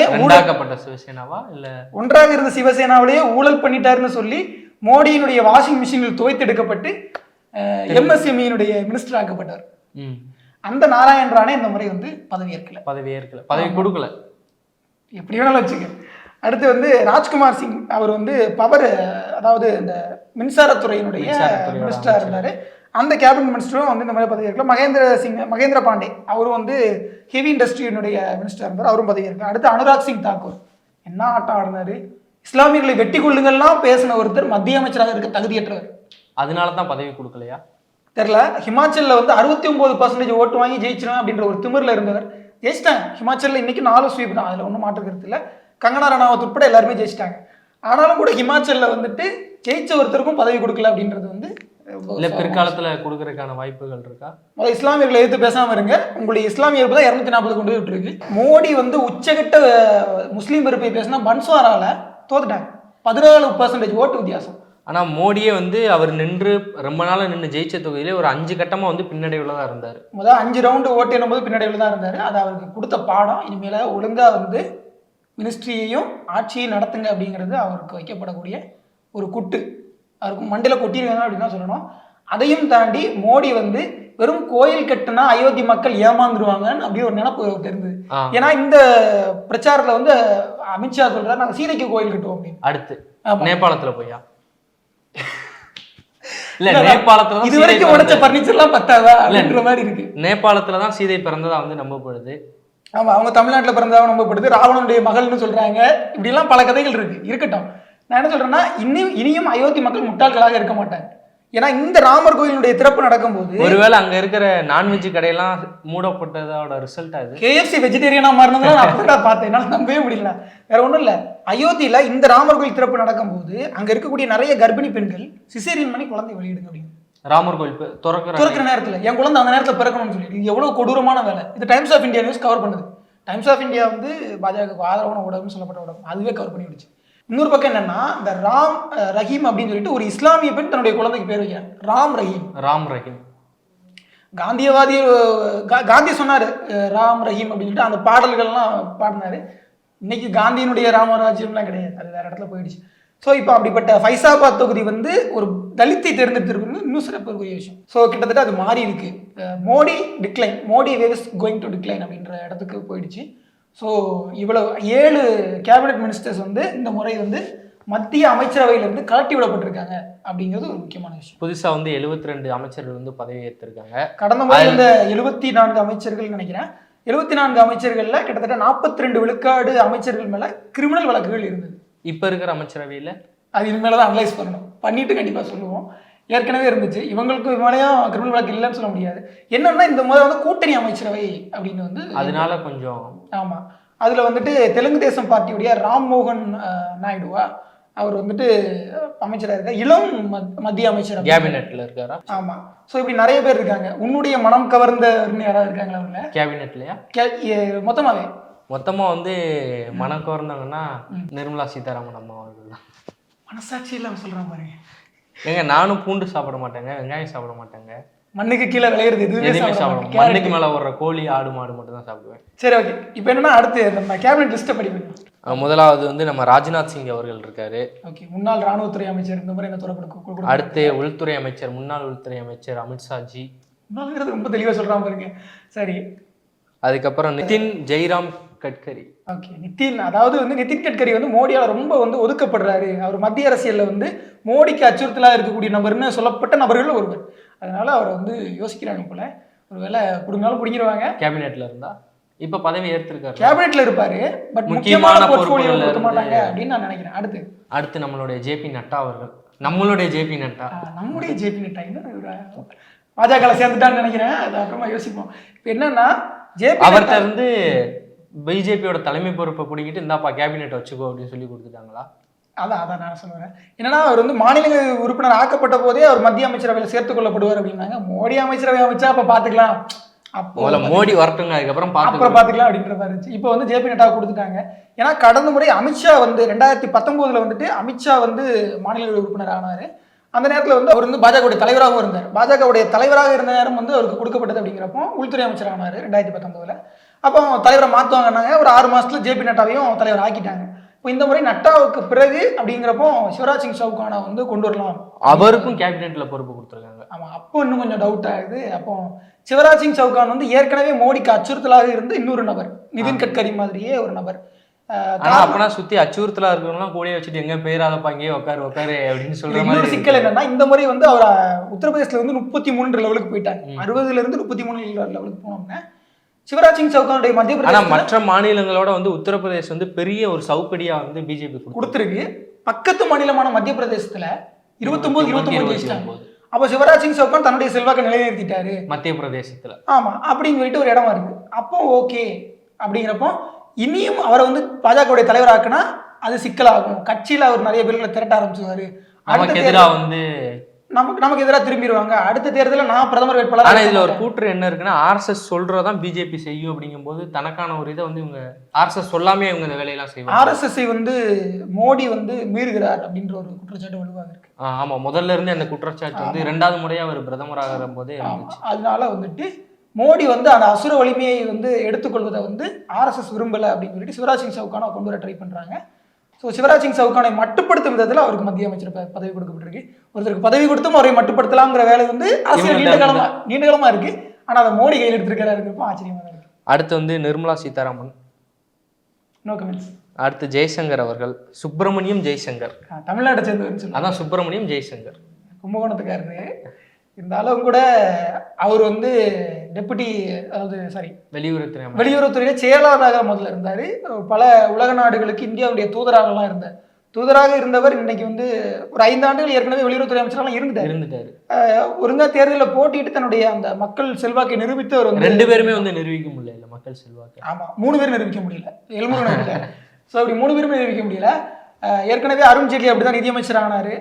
ஒன்றாக இருந்த சிவசேனாவிலேயே ஊழல் பண்ணிட்டாருன்னு சொல்லி மோடியினுடைய வாஷிங் மிஷினில் துவைத்தெடுக்கப்பட்டு எம்எஸ்எம்இனுடைய மினிஸ்டர் ஆக்கப்பட்டார். அந்த நாராயண் ராணே இந்த முறை வந்து பதவி கொடுக்கல, எப்படி வேணாலும் வச்சுக்க. அடுத்து வந்து ராஜ்குமார் சிங், அவர் வந்து பவர், அதாவது இந்த மின்சாரத்துறையினுடைய மினிஸ்டரா இருந்தாரு. அந்த கேபினட் மினிஸ்டரும் வந்து இந்த மாதிரி பதவி ஏற்கல. மகேந்திர பாண்டே, அவரும் வந்து ஹெவி இண்டஸ்ட்ரியினுடைய மினிஸ்டர் இருந்தார், அவரும் பதவி ஏற்கல. அடுத்து அனுராக் சிங் தாக்கூர், என்ன ஆட்டம் ஆடினாரு. இஸ்லாமியர்களை வெட்டி கொள்ளுங்கள்லாம் பேசின ஒருத்தர் மத்திய அமைச்சராக இருக்க தகுதியற்றவர். அதனால தான் பதவி கொடுக்கலையா தெரியல. ஹிமாச்சல்ல வந்து 69% ஓட்டு வாங்கி ஜெயிச்சிருவேன் அப்படின்ற ஒரு திமிரில் இருந்தவர் ஜெயிச்சிட்டாங்க. ஹிமாச்சல்ல இன்னைக்கு 4 ஸ்வீப் தான், அதுல ஒன்றும் மாற்று கருத்து இல்லை. கங்கனா ரனாவத் உட்பட எல்லாருமே ஜெயிச்சிட்டாங்க. ஆனாலும் கூட ஹிமாச்சல்ல வந்துட்டு ஜெயிச்ச ஒருத்தருக்கும் பதவி கொடுக்கல அப்படின்றது வந்து பிற்காலத்துல கொடுக்கறதுக்கான வாய்ப்புகள் இருக்கா? இஸ்லாமியர்களை எதிர்த்து பேசாம இருங்க. உங்களுடைய இஸ்லாமிய வெறுப்பு தான் 240 கொண்டு போய் விட்டுருக்கு. மோடி வந்து உச்சகட்ட முஸ்லீம் வெறுப்பை பேசினா பன்ஸ்வாரால தோத்துட்டாங்க, 14% ஓட்டு வித்தியாசம். ஆனா மோடியே வந்து அவர் ரொம்ப நாளா நின்று ஜெயிச்ச தொகுதியிலே ஒரு 5 கட்டமா வந்து பின்னடைவுல தான் இருந்தாரு. முதல் 5 ரவுண்டு ஓட்டு என்னும்போது பின்னடைவுல தான் இருந்தாரு. அது அவருக்கு கொடுத்த பாடம். இனிமேல ஒழுங்கா வந்து மினிஸ்ட்ரியையும் ஆட்சியை நடத்துங்க அப்படிங்கிறது அவருக்கு வைக்கப்படக்கூடிய ஒரு குட்டு. அவருக்கு மண்டையில் கொட்டிடுவாங்க அப்படின்னு தான் சொல்லணும். அதையும் தாண்டி மோடி வந்து வெறும் கோயில் கட்டுனா அயோத்தி மக்கள் ஏமாந்துருவாங்கன்னு அப்படியே ஒரு நினைப்பு தெரிஞ்சது. ஏன்னா இந்த பிரச்சாரத்துல வந்து அமித்ஷா சொல்றாரு, நாங்கள் சீதைக்கு கோயில் கட்டுவோம் அப்படின்னு. அடுத்து நேபாளத்துல போயா இல்ல நேபாளத்துல தான் இது வரைக்கும் உடைச்ச பர்னிச்சர்லாம் பத்தாதா அப்படின்ற மாதிரி இருக்கு. நேபாளத்துல தான் சீதை பிறந்ததா வந்து நம்பப்படுது. ஆமா, அவங்க தமிழ்நாட்டுல பிறந்ததாக நம்பப்படுது. ராவணனுடைய மகள்னு சொல்றாங்க. இப்படி எல்லாம் பல கதைகள் இருக்கு. இருக்கட்டும், நான் என்ன சொல்றேன்னா, இனியும் அயோத்தி மக்கள் முட்டாள்களாக இருக்க மாட்டாங்க. ஏன்னா இந்த ராமர் கோயிலுடைய திறப்பு நடக்கும்போது ஒருவேளை அங்க இருக்கிற நான்வெஜ் கடையெல்லாம் மூடப்பட்டதோட ரிசல்ட் அது. KFC வெஜிடேரியனா மாறினதுல நான் அப்பதான் பார்த்தேன். என்னால நம்பவே முடியல. வேற ஒண்ணும் இல்ல, அயோத்தியில இந்த ராமர் கோயில் திறப்பு நடக்கும்போது அங்க இருக்கக்கூடிய நிறைய கர்ப்பிணி பெண்கள் சிசேரியன் பண்ணி குழந்தை வெளியிடுங்க அப்படின்னு ராமர் கோயில் திறக்கிற நேரத்துல என் குழந்தை அந்த நேரத்துல பிறக்கணும்னு சொல்லி. இது எவ்வளவு கொடூரமான வேலை. இது Times of India news cover பண்ணுது. டைம்ஸ் ஆஃப் இந்தியா வந்து பாஜக ஆதரவான ஊடகம்னு சொல்லப்பட்ட ஊடகம், அதுவே கவர் பண்ணி விடுச்சு. இன்னொரு பக்கம் என்னன்னா, இந்த ராம் ரஹீம் அப்படின்னு சொல்லிட்டு ஒரு இஸ்லாமிய பெண் தன்னுடைய குழந்தைக்கு பேர் வைக்கிறாங்க, ராம் ரஹீம். காந்தியவாதி காந்தி சொன்னாரு ராம் ரஹீம் அப்படின்னு சொல்லிட்டு அந்த பாடல்கள்லாம் பாடினாரு. இன்னைக்கு காந்தியினுடைய ராமராஜ்யம்லாம் கிடையாது, அது வேற இடத்துல போயிடுச்சு. ஸோ இப்போ அப்படிப்பட்ட ஃபைசாபாத் தொகுதி வந்து ஒரு தலித்தை தேர்ந்தெடுத்திருக்கிறது இன்னும் சிறப்புக்குரிய விஷயம். ஸோ கிட்டத்தட்ட அது மாறி இருக்கு. Modi wave is going to decline அப்படின்ற இடத்துக்கு போயிடுச்சு. ஸோ இவ்வளவு 7 கேபினட் மினிஸ்டர்ஸ் வந்து இந்த முறை வந்து மத்திய அமைச்சரவையிலிருந்து கலட்டி விடப்பட்டிருக்காங்க அப்படிங்கிறது ஒரு முக்கியமான விஷயம். புதுசா வந்து 72 அமைச்சர்கள் வந்து பதவி ஏற்றிருக்காங்க. கடந்த முறை இந்த 74 அமைச்சர்கள் நினைக்கிறேன். 74 அமைச்சர்கள்ல கிட்டத்தட்ட 42 விழுக்காடு அமைச்சர்கள் மேல கிரிமினல் வழக்குகள் இருந்தது. இப்ப இருக்கிற அமைச்சரவையில அது இனிமேலதான் அனலைஸ் பண்ணணும், பண்ணிட்டு கண்டிப்பா சொல்லுவோம். ஏற்கனவே இருந்துச்சு, இவங்களுக்கு மேலேயும் கிரிமினல் வழக்கு இல்லைன்னு சொல்ல முடியாது. என்னன்னா இந்த முறை வந்து கூட்டணி அமைச்சரவை அப்படின்னு வந்து அதனால கொஞ்சம் ஆமா, அதுல வந்துட்டு தெலுங்கு தேசம் பார்ட்டியுடைய ராம் மோகன் நாயுடுவா அவர் வந்துட்டு அமைச்சராக இருக்கார், இளம் மத்திய அமைச்சர் கேபினெட்ல இருக்காரா. ஆமா, ஸோ இப்படி நிறைய பேர் இருக்காங்க. உன்னுடைய மனம் கவர்ந்தவர்னு யாராவது இருக்காங்களா அவங்க கேபினெட்லயா? மொத்தமா வந்து மனம் கவர்ந்தாங்கன்னா நிர்மலா சீதாராமன் அம்மா அவர்கள் தான். மனசாட்சி இல்லாம சொல்றான் பாருங்க. ஏங்க நானும் பூண்டு சாப்பிட மாட்டேங்க, வெங்காயம் சாப்பிட மாட்டேங்க, மண்ணுக்கு கீழே விளையிறது எதுவுமே சாப்பிட, மண்ணுக்கு மேல வர்ற கோழி ஆடு மாடு மட்டும் தான் சாப்பிடுவேன். சரி, ஓகே. இப்போ என்னன்னா அடுத்து நம்ம கேபினெட் லிஸ்ட்டை படிப்போம். முதலாவது வந்து நம்ம ராஜ்நாத் சிங் அவர்கள் இருக்காரு. ஓகே, முன்னாள் ராணுவத்துறை அமைச்சர். இந்த மாதிரி என்ன தொடர்பு. அடுத்து உள்துறை அமைச்சர், முன்னாள் உள்துறை அமைச்சர் அமித்ஷா ஜி. முன்னாள் ரொம்ப தெளிவா சொல்றான் பாருங்க. சரி, அதுக்கப்புறம் நிதின் ஜெய்ராம் கட்கரி. ஓகே, அதாவது வந்து நிதின் கட்கரி வந்து மோடியால் ரொம்ப வந்து ஒதுக்கப்படுறாரு. அவர் மத்திய அரசியல்ல வந்து மோடிக்கு அச்சுறுத்தலாக இருக்கக்கூடிய நபர்னு சொல்லப்பட்ட நபர்கள் ஒருவர். அதனால அவர் வந்து யோசிக்கிறாங்க போல, ஒரு வேலை பிடினாலும் பிடிங்கிருவாங்க. கேபினெட்ல இருந்தா இப்ப பதவி ஏற்றிருக்காரு, கேபினெட்ல இருப்பாரு, பட் முக்கியமான போர்ட்ஃபோலியோ கொடுக்க மாட்டாங்க அப்படின்னு நான் நினைக்கிறேன். அடுத்து நம்மளுடைய ஜேபி நட்டா அவர்கள். நம்மளுடைய ஜேபி நட்டா பாஜக சேர்ந்துட்டான்னு நினைக்கிறேன். அது அப்புறமா யோசிப்போம். இப்போ என்னன்னா, அவர்கிட்ட இருந்து பிஜேபியோட தலைமை பொறுப்பை பிடிக்கிட்டு இந்தாப்பா கேபினெட் வச்சுக்கோ அப்படின்னு சொல்லி கொடுத்துட்டாங்களா? அதான் நான் சொல்லுவேன். என்னன்னா, அவர் வந்து மாநில உறுப்பினர் ஆக்கப்பட்ட போதே அவர் மத்திய அமைச்சரவையில் சேர்த்துக் கொள்ளப்படுவார் அப்படின்னாங்க. மோடி அமைச்சரவை அமைச்சா அப்ப பாத்துக்கலாம், அப்போ மோடி வரட்டுங்க, அதுக்கப்புறம் பாத்துக்கலாம் அப்படின்ற மாதிரி இருந்துச்சு. இப்போ வந்து ஜேபி நட்டா கொடுத்துட்டாங்க. ஏன்னா கடந்த முறை அமித்ஷா வந்து 2019 வந்துட்டு அமித்ஷா வந்து மாநில உறுப்பினர் ஆனாரு. அந்த நேரத்தில் வந்து அவர் வந்து பாஜகவுடைய தலைவராகவும் இருந்தார். பாஜகவுடைய தலைவராக இருந்த நேரம் வந்து அவருக்கு கொடுக்கப்பட்டது. அப்படிங்கிறப்போ உள்துறை அமைச்சர் ஆனார் 2019. அப்போ தலைவரை மாற்றுவாங்கன்னாங்க. ஒரு 6 மாசத்துல ஜேபி நட்டாவையும் தலைவர் ஆக்கிட்டாங்க. இப்போ இந்த முறை நட்டாவுக்கு பிறகு அப்படிங்கிறப்போ சிவராஜ் சிங் சவுகானை வந்து கொண்டு வரலாம், அவருக்கும் கேபினெட்ல பொறுப்பு கொடுத்துருக்காங்க. ஆமா, அப்போ இன்னும் கொஞ்சம் டவுட் ஆகுது. அப்போ சிவராஜ் சிங் சவுகான் வந்து ஏற்கனவே மோடிக்கு அச்சுறுத்தலாக இருந்து இன்னொரு நபர், நிதின் கட்கரி மாதிரியே ஒரு நபர். அப்பனா சுத்தி அச்சுறுத்தலா இருக்கவங்கலாம் கூட வச்சுட்டு எங்க பேராதப்பா இங்கே உட்காரு அப்படின்னு சொல்ற மாதிரி. சிக்கல் என்னன்னா, இந்த முறை வந்து அவர் உத்தரப்பிரதேசல வந்து 33 லெவலுக்கு போயிட்டாங்க. 60ல இருந்து 33 லெவலுக்கு போனோம்னா சிவராஜ் சிங் சவுகானுடைய மத்திய பிரதேசம் மற்ற மாநிலங்களோட வந்து உத்தரப்பிரதேசம் வந்து பெரிய ஒரு சவுக்கடியா வந்து பிஜேபி கொடுத்துருக்கு. பக்கத்து மாநிலமான மத்திய பிரதேசத்துல 29 ஜெயிச்சிட்டாங்க. அப்போ சிவராஜ் சிங் சவுகான் தன்னுடைய செல்வாக்கை நிலைநிறுத்திட்டாரு மத்திய பிரதேசத்துல. ஆமா, அப்படின்னு சொல்லிட்டு ஒரு இடமா இருக்கு. அப்போ ஓகே அப்படிங்கிறப்போ இனியும் அவரை வந்து பாஜகவுடைய தலைவராக்குனா அது சிக்கலாகும். கட்சியில அவர் நிறைய பேர்களை திரட்ட ஆரம்பிச்சுவாரு. நமக்கு எதிராக திரும்பிடுவாங்க. அடுத்த தேர்தலில் நான் பிரதமர் வேட்பாளர். ஆனா இதுல ஒரு கூற்று என்ன இருக்குன்னா, RSS சொல்றதான் பிஜேபி செய்யும் அப்படிங்கும் போது தனக்கான ஒரு இதை வந்து இவங்க RSS சொல்லாமே இவங்க இந்த வேலையெல்லாம் செய்வாங்க. RSS வந்து மோடி வந்து மீறுகிறார் அப்படின்ற ஒரு குற்றச்சாட்டு வலுவாக இருக்கு. ஆமா, முதல்ல இருந்து அந்த குற்றச்சாட்டு வந்து 2வது முறையா அவர் பிரதமராகிற போதே அதனால வந்துட்டு மோடி வந்து அந்த அசுர வலிமையை வந்து எடுத்துக்கொள்வதை வந்து RSS விரும்பலை அப்படின்னு சொல்லிட்டு சிவராஜ் சிங் சவுகானை கொண்டு வர ட்ரை பண்றாங்க. ஸோ சிவராஜ் சிங் சவுகானை மட்டுப்படுத்தும் விதத்தில் அவருக்கு மத்திய அமைச்சர் பதவி கொடுக்கப்பட்டிருக்கு. ஒருத்தருக்கு பதவி கொடுத்தும் அவரை மட்டுப்படுத்தலாம்ங்கிற வேலை வந்து அரசியல் நீண்ட காலமா இருக்கு. ஆனா அதை மோடி கையில் எடுத்திருக்கிறாருங்கிறப்ப ஆச்சரியமா இருக்கு. அடுத்து வந்து நிர்மலா சீதாராமன். No comments. அடுத்து ஜெய்சங்கர் அவர்கள். சுப்பிரமணியம் ஜெய்சங்கர், தமிழ்நாட்டை சேர்ந்தவர். அதான் சுப்பிரமணியம் ஜெய்சங்கர். கும்பகோணத்துக்காரரு. இருந்தாலும் கூட அவர் வந்து டெபுட்டி, அதாவது சாரி வெளியுறவுத்துறையில செயலாளராக முதல்ல இருந்தார். பல உலக நாடுகளுக்கு இந்தியாவுடைய தூதராகலாம் இருந்தார். தூதராக இருந்தவர் இன்னைக்கு வந்து ஒரு 5 ஆண்டுகள் ஏற்கனவே வெளியுறவுத்துறை அமைச்சராக இருந்துட்டாரு. ஒருங்கா தேர்தலில் போட்டிட்டு தன்னுடைய அந்த மக்கள் செல்வாக்கை நிரூபித்து அவர் வந்து 2 பேருமே வந்து நிரூபிக்க முடியல மக்கள் செல்வாக்கு. ஆமா, 3 பேரும் நிரூபிக்க முடியல, எல்முருகன். ஸோ அப்படி 3 பேருமே நிரூபிக்க முடியல. ஏற்கனவே அருண் ஜேட்லி அப்படிதான் நிதியமைச்சர் ஆனாரு.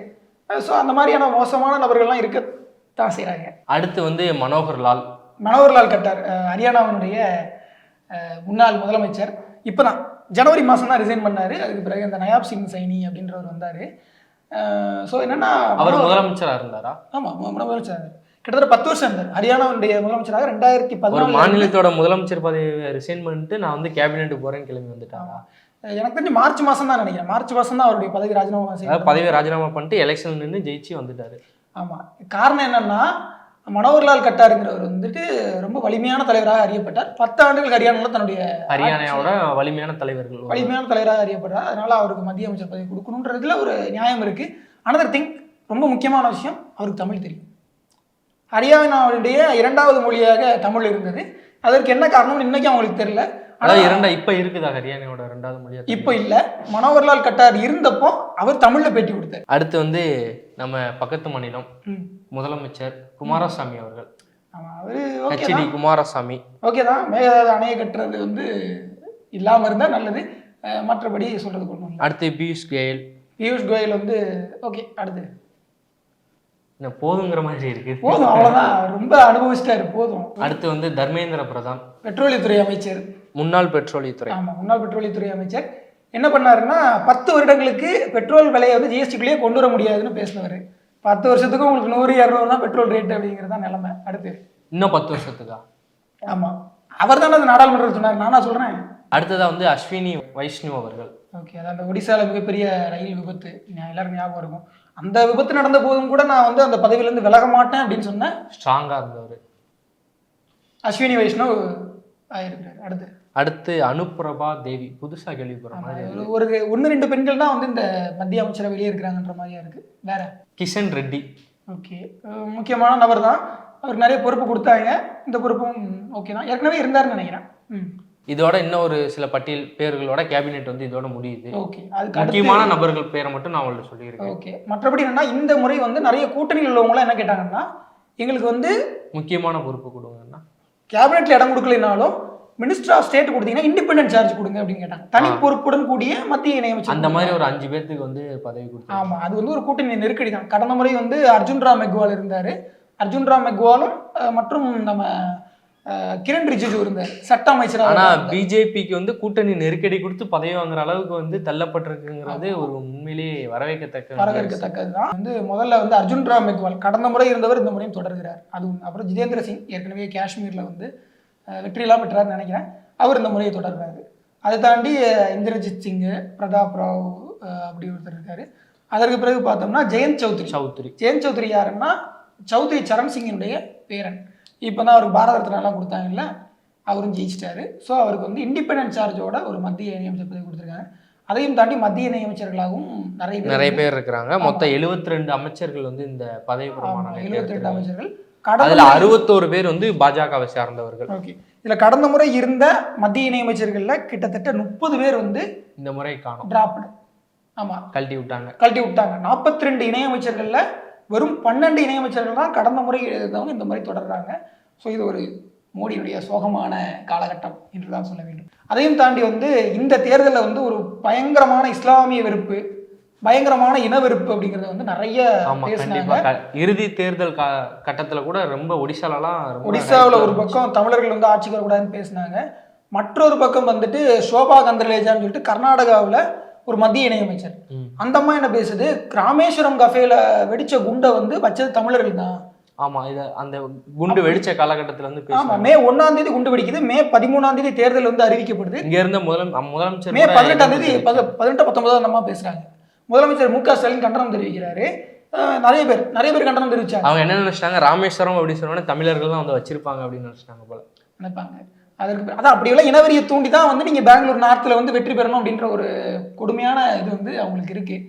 ஸோ அந்த மாதிரியான மோசமான நபர்கள்லாம் இருக்கத்தான் செய்கிறாங்க. அடுத்து வந்து மனோகர் லால் கட்டார், ஹரியானாவினுடைய முன்னாள் முதலமைச்சர். இப்போதான் ஜனவரி மாதம் தான் ரிசைன் பண்ணார். அதுக்கு பிறகு இந்த நயாப் சிங் சைனி அப்படின்றவர் வந்தார். ஸோ என்னன்னா அவர் முதலமைச்சராக இருந்தாரா? ஆமாம், முதலமைச்சர் கிட்டத்தட்ட 10 வருஷம் இருந்தார். ஹரியானாவுடைய முதலமைச்சராக 2014 மாநிலத்தோட முதலமைச்சர் பதவியை ரிசைன் பண்ணிட்டு நான் வந்து கேபினெட் போறேன்னு கிளம்பி வந்துட்டாங்க. எனக்கு தெரிஞ்சு மார்ச் மாதம் தான் நினைக்கிறேன். மார்ச் மாதம் தான் அவருடைய பதவியை ராஜினாமா பண்ணிட்டு எலெக்ஷன் நின்று ஜெயிச்சு வந்துட்டாரு. ஆமாம், காரணம் என்னன்னா மனோகர்லால் கட்டாருங்கிறவர் வந்துட்டு ரொம்ப வலிமையான தலைவராக அறியப்பட்டார். 10 ஆண்டுகள் ஹரியானாவோட வலிமையான தலைவராக அறியப்பட்டார். அதனால அவருக்கு மத்திய அமைச்சர் பதவி கொடுக்கணுன்றதுல ஒரு நியாயம் இருக்கு. அனதர் திங், ரொம்ப முக்கியமான விஷயம், அவருக்கு தமிழ் தெரியும். ஹரியானாவுடைய 2வது மொழியாக தமிழ் இருந்தது. அதற்கு என்ன காரணம் இன்னைக்கு அவங்களுக்கு தெரியல. இப்ப இருக்குதா ஹரியானாவோட 2வது மொழியா? இப்ப இல்ல, மனோகர்லால் கட்டார் இருந்தப்போ அவர் தமிழ்ல பேட்டி கொடுத்தார். அடுத்து வந்து நம்ம பக்கத்து மாநிலம் முதலமைச்சர் குமாரசாமி அவர்கள். அவரு குமாரசாமி ஓகேதான். மேகதாது அணையை கட்டுறது வந்து இல்லாம இருந்தா நல்லது, மற்றபடி சொல்றது கொண்டு. அடுத்து பியூஷ் கோயல் வந்து ஓகே. அடுத்து போதுங்கிற மாதிரி இருக்கு. போதும், அவ்வளவுதான், ரொம்ப அனுபவிச்சிட்டாரு, போதும். அடுத்து வந்து தர்மேந்திர பிரதான், பெட்ரோலியத்துறை அமைச்சர், முன்னாள் பெட்ரோலியத்துறை அமைச்சர். என்ன பண்ணாருன்னா 10 வருடங்களுக்கு பெட்ரோல் விலையை வந்து ஜிஎஸ்டிக்குள்ளேயே கொண்டு வர முடியாதுன்னு பேசினவர். 10 வருஷத்துக்கு உங்களுக்கு 100-200 தான் பெட்ரோல் ரேட் அப்படிங்கிறதா நிலைமை. அடுத்து இன்னும் 10 வருஷத்துக்கா? ஆமா, அவர் தானே அது நாடாளுமன்றத்தில் சொன்னார், நானா சொல்றேன். அடுத்ததா வந்து அஸ்வினி வைஷ்ணவ் அவர்கள். ஓகே, அது அந்த ஒடிசால மிகப்பெரிய ரயில் விபத்து எல்லாருக்கும் ஞாபகம் இருக்கும். அந்த விபத்து நடந்த போதும் கூட நான் வந்து அந்த பதவியிலேருந்து விலக மாட்டேன் அப்படின்னு சொன்னேன். ஸ்ட்ராங்கா இருந்தவர் அஸ்வினி வைஷ்ணவ் ஆயிருக்கிறார். அடுத்து அனுப்பிரபா தேவி, புதுசா கேள்விப்படுற மாதிரி. ஒரு 1-2 பெண்கள் தான் வந்து இந்த மத்திய அமைச்சரவையிலே இருக்கிறாங்கன்ற மாதிரியா இருக்கு. வேற கிஷன் ரெட்டி, ஓகே, முக்கியமான நபர் தான். அவருக்கு நிறைய பொறுப்பு கொடுத்தாங்க. இந்த பொறுப்பும் ஓகே தான், ஏற்கனவே இருந்தாருன்னு நினைக்கிறேன். இதோட இன்னொரு சில பட்டியல் பேர்களோட கேபினெட் வந்து இதோட முடியுது. ஓகே, அதுக்கு முக்கியமான நபர்கள் பேரை மட்டும் நான் அவங்கள்ட்ட சொல்லியிருக்கேன். ஓகே, மற்றபடி என்னன்னா இந்த முறை வந்து நிறைய கூட்டணியில் உள்ளவங்களாம் என்ன கேட்டாங்கன்னா, எங்களுக்கு வந்து முக்கியமான பொறுப்பு கொடுங்கன்னா, கேபினெட்ல இடம் கொடுக்கலைனாலும் மினிஸ்டர் ஆஃப் ஸ்டேட் கொடுத்தீங்கன்னா இண்டிபெண்டன்ட் சார்ஜ் கொடுங்க அப்படின்னு கேட்டாங்க. தனி பொறுப்புடன் கூடிய மத்திய இணையமைச்சர். அந்த மாதிரி ஒரு 5 பேருக்கு வந்து பதவி கொடுத்தாங்க. ஆமா, அது வந்து ஒரு கூட்டணி நெருக்கடி தான். கடந்த முறை வந்து அர்ஜுன் ராம் மெக்வால் இருந்தாரு. அர்ஜுன் ராம் மெக்வாலும் மற்றும் நம்ம கிரண் ரிஜிஜு இருந்தார் சட்ட அமைச்சராக. ஆனா பிஜேபிக்கு வந்து கூட்டணி நெருக்கடி கொடுத்து பதவி வாங்குற அளவுக்கு வந்து தள்ளப்பட்டிருக்குங்கிறது ஒரு உண்மையிலேயே வரவேற்கத்தக்கதுதான். வந்து முதல்ல வந்து அர்ஜுன் ராம் மெக்வால் கடந்த முறை இருந்தவர் இந்த முறையும் தொடர்கிறார். அது அப்புறம் ஜிதேந்திர சிங் ஏற்கனவே காஷ்மீர்ல வந்து வெற்றியெல்லாம் பெற்றார்னு நினைக்கிறேன், அவர் இந்த முறையை தொடர்றாரு. அதை தாண்டி இந்திரஜித் சிங், பிரதாப் ராவ் அப்படி ஒருத்தர் இருக்காரு. அதற்கு பிறகு பார்த்தோம்னா ஜெயந்த் சௌத்ரி யாருன்னா சௌத்ரி சரண் சிங்கினுடைய பேரன். இப்போ தான் அவருக்கு பாரத ரத்னாலாம் கொடுத்தாங்கல்ல, அவரும் ஜெயிச்சிட்டாரு. ஸோ அவருக்கு வந்து இண்டிபெண்டன்ட் சார்ஜோட ஒரு மத்திய இணையமைச்சர் பதவி கொடுத்துருக்காங்க. அதையும் தாண்டி மத்திய இணையமைச்சர்களாகவும் நிறைய பேர் இருக்கிறாங்க. மொத்தம் 72 அமைச்சர்கள் வந்து இந்த பதவி பிரமாணம். 72 அமைச்சர்கள், அதுல 61 பேர் வந்து பாஜகவை சார்ந்தவர்கள். ஓகே, இதுல கடந்த முறை இருந்த மத்திய இணையமைச்சர்கள்ல கிட்டத்தட்ட 30 பேர் வந்து இந்த முறை காணோம், டிராப்டு. ஆமா, கழட்டி விட்டாங்க. 42 இணையமைச்சர்கள்ல வெறும் 12 இணையமைச்சர்கள் தான் கடந்த முறை இருந்தவங்க இந்த முறை தொடர்றாங்க. ஸோ இது ஒரு மோடியுடைய சோகமான காலகட்டம் என்று தான் சொல்ல வேண்டும். அதையும் தாண்டி வந்து இந்த தேர்தலில் வந்து ஒரு பயங்கரமான இஸ்லாமிய வெறுப்பு, பயங்கரமான இன வெறுப்பு அப்படிங்கிறது வந்து நிறைய பேசினாங்க. இறுதி தேர்தல் கட்டத்துல கூட ரொம்ப ஒடிசாவில் ஒரு பக்கம் தமிழர்கள் வந்து ஆட்சிக்கு வரக்கூடாதுன்னு பேசினாங்க. மற்றொரு பக்கம் வந்துட்டு சோபா கந்தரலேஜான்னு சொல்லிட்டு கர்நாடகாவில் ஒரு மத்திய இணையமைச்சர், அந்த அம்மா என்ன பேசுது, ராமேஸ்வரம் கஃபேல வெடிச்ச குண்டை வந்து வச்சது தமிழர்கள் தான். ஆமா, இது அந்த குண்டு வெடிச்ச காலகட்டத்துல வந்து ஆமா, மே 1ஆம் தேதி குண்டு வெடிக்குது, மே 13ஆம் தேதி தேர்தல் வந்து அறிவிக்கப்படுது. இங்க இருந்த முதலமைச்சர் மே 18ஆம் தேதி 18-19 அந்த அம்மா பேசுறாங்க. முதலமைச்சர் மு.க. ஸ்டாலின் கண்டனம் தெரிவிக்கிறாரு. நிறைய பேர் கண்டனம் தெரிவிச்சாங்க. அவங்க என்ன நினைச்சிட்டாங்க, ராமேஸ்வரம் அப்படின்னு சொன்னோன்னே தமிழர்கள் தான் வந்து வச்சிருப்பாங்க அப்படின்னு நினைச்சிட்டாங்க போல. நினைப்பாங்க. அதற்கு அதான் அப்படியெல்லாம் இனவெறியை தூண்டி தான் வந்து நீங்கள் பெங்களூர் நார்த்தில் வந்து வெற்றி பெறணும் அப்படின்ற ஒரு கொடுமையான இது வந்து அவங்களுக்கு இருக்குது.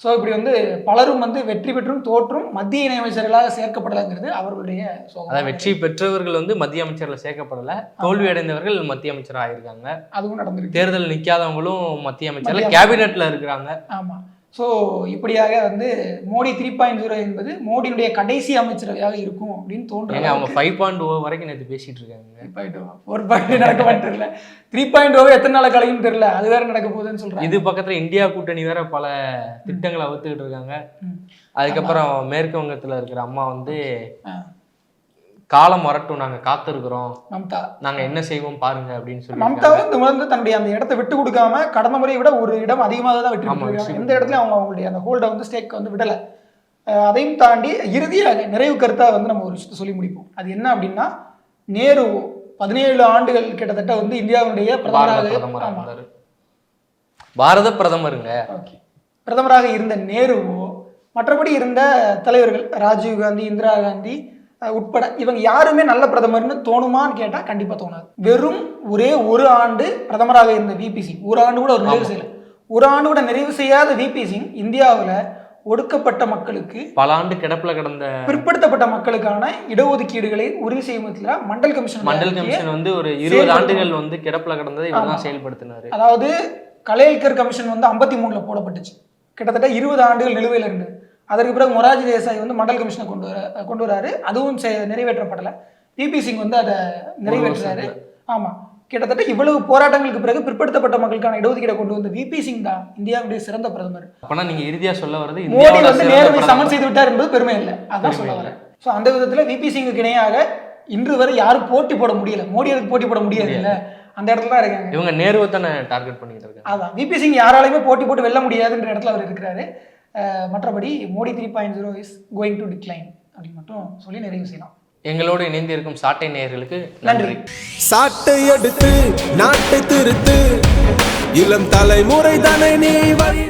ஸோ இப்படி வந்து பலரும் வந்து வெற்றி பெற்றும் தோற்றும் மத்திய இணையமைச்சர்களாக சேர்க்கப்படலைங்கிறது அவர்களுடைய சோகம். அதாவது வெற்றி பெற்றவர்கள் வந்து மத்திய அமைச்சர்ல சேர்க்கப்படல, தோல்வி அடைந்தவர்கள் மத்திய அமைச்சர் ஆயிருக்காங்க. அதுவும் நடந்திருக்கு. தேர்தல் நிக்காதவங்களும் மத்திய அமைச்சர்ல கேபினெட்ல இருக்கிறாங்க. ஆமா. ஸோ இப்படியாக வந்து மோடி 3.0 என்பது மோடியுடைய கடைசி அமைச்சரவையாக இருக்கும் அப்படின்னு தோன்றுறாங்க. அவங்க 5.0 வரைக்கும் நேற்று பேசிட்டு இருக்காங்க. 4.0 நடக்க மாட்டேன் தெரியல, 3.0 எத்தனை நாள் கலையும் தெரியல, அது வேற நடக்க போகுதுன்னு சொல்றாங்க. இது பக்கத்துல இந்தியா கூட்டணி வேற பல திட்டங்களை வகுத்துக்கிட்டு இருக்காங்க. அதுக்கப்புறம் மேற்கு வங்கத்துல இருக்கிற அம்மா வந்து காலம் வரட்டும், நாங்க காத்திருக்கிறோம், மம்தா நாங்க என்ன செய்வோம் பாருங்க அப்படின்னு சொல்லி மம்தாவும் இந்த வந்து தன்னுடைய அந்த இடத்தை விட்டு கொடுக்காம கடந்த முறையை விட ஒரு இடம் அதிகமாக தான் விட்டு கொடுக்குறாங்க. எந்த இடத்துல அவங்களுடைய அந்த ஹோல்டை வந்து ஸ்டேக் வந்து விடலை. அதையும் தாண்டி இறுதியாக நிறைவு கருத்தா வந்து நம்ம ஒரு விஷயத்தை சொல்லி முடிப்போம். அது என்ன அப்படின்னா, நேரு 17 ஆண்டுகள் கிட்டத்தட்ட வந்து இந்தியாவுடைய பாரத பிரதமருங்க பிரதமராக இருந்த நேருவோ மற்றபடி இருந்த தலைவர்கள் ராஜீவ் காந்தி, இந்திரா காந்தி உட்பட இவங்க யாருமே நல்ல பிரதமர்னு தோணுமான்னு கேட்டா கண்டிப்பா தோணாது. வெறும் ஒரே ஒரு ஆண்டு பிரதமராக இருந்த விபி சிங், ஒரு ஆண்டு கூட ஒரு நிறைவு செய்யல, ஒரு ஆண்டு கூட நிறைவு செய்யாத விபி சிங் இந்தியாவில் ஒடுக்கப்பட்ட மக்களுக்கு பல ஆண்டு கிடப்பில் கிடந்த பிற்படுத்தப்பட்ட மக்களுக்கான இடஒதுக்கீடுகளை உறுதி செய்யும் விதத்தில் மண்டல் கமிஷன் வந்து ஒரு 20 ஆண்டுகள் வந்து கிடப்பில் கிடந்ததை இவர் தான் செயல்படுத்தினார். அதாவது கலேல்கர் கமிஷன் வந்து 53 போடப்பட்டுச்சு, கிட்டத்தட்ட 20 ஆண்டுகள் நிலுவையில் இருந்தது. அதற்கு பிறகு மொரார்ஜி தேசாய் வந்து மண்டல் கமிஷனை கொண்டு வராரு, அதுவும் நிறைவேற்றப்படலை. விபி சிங் வந்து அதை நிறைவேற்றாரு. ஆமா, கிட்டத்தட்ட இவ்வளவு போராட்டங்களுக்கு பிறகு பிற்படுத்தப்பட்ட மக்களுக்கான இடஒதுக்கீடை கொண்டு வந்த விபி சிங் தான் இந்தியாவுடைய சிறந்த பிரதமர். அப்பனா நீங்க இறுதியா சொல்ல வரது மோடி வந்து நேருவை சமன் செய்து விட்டார் என்பது பெருமை இல்லை, அதான் சொல்ல வரேன். ஸோ அந்த விதத்துல விபி சிங்குக்கு இணையாக இன்று வரை யாரும் போட்டி போட முடியல, மோடி அதுக்கு போட்டி போட முடியாது இல்ல, அந்த இடத்துல தான் இருக்காங்க. இவங்க நேருவை தானே டார்கெட் பண்ணிட்டு இருக்காங்க. அதான் விபி சிங் யாராலையுமே போட்டி போட்டு வெல்ல முடியாதுன்ற இடத்துல அவர் இருக்கிறாரு. மற்றபடி Modi 3.0 is going to decline அப்படின்னு மட்டும் சொல்லி நிறைவு செய்யலாம். எங்களோடு இணைந்து இருக்கும் சாட்டை நேயர்களுக்கு நன்றி. சாட்டை எடுத்து நாட்டை திருத்து, இளம் தலைமுறை தானே நீ வழி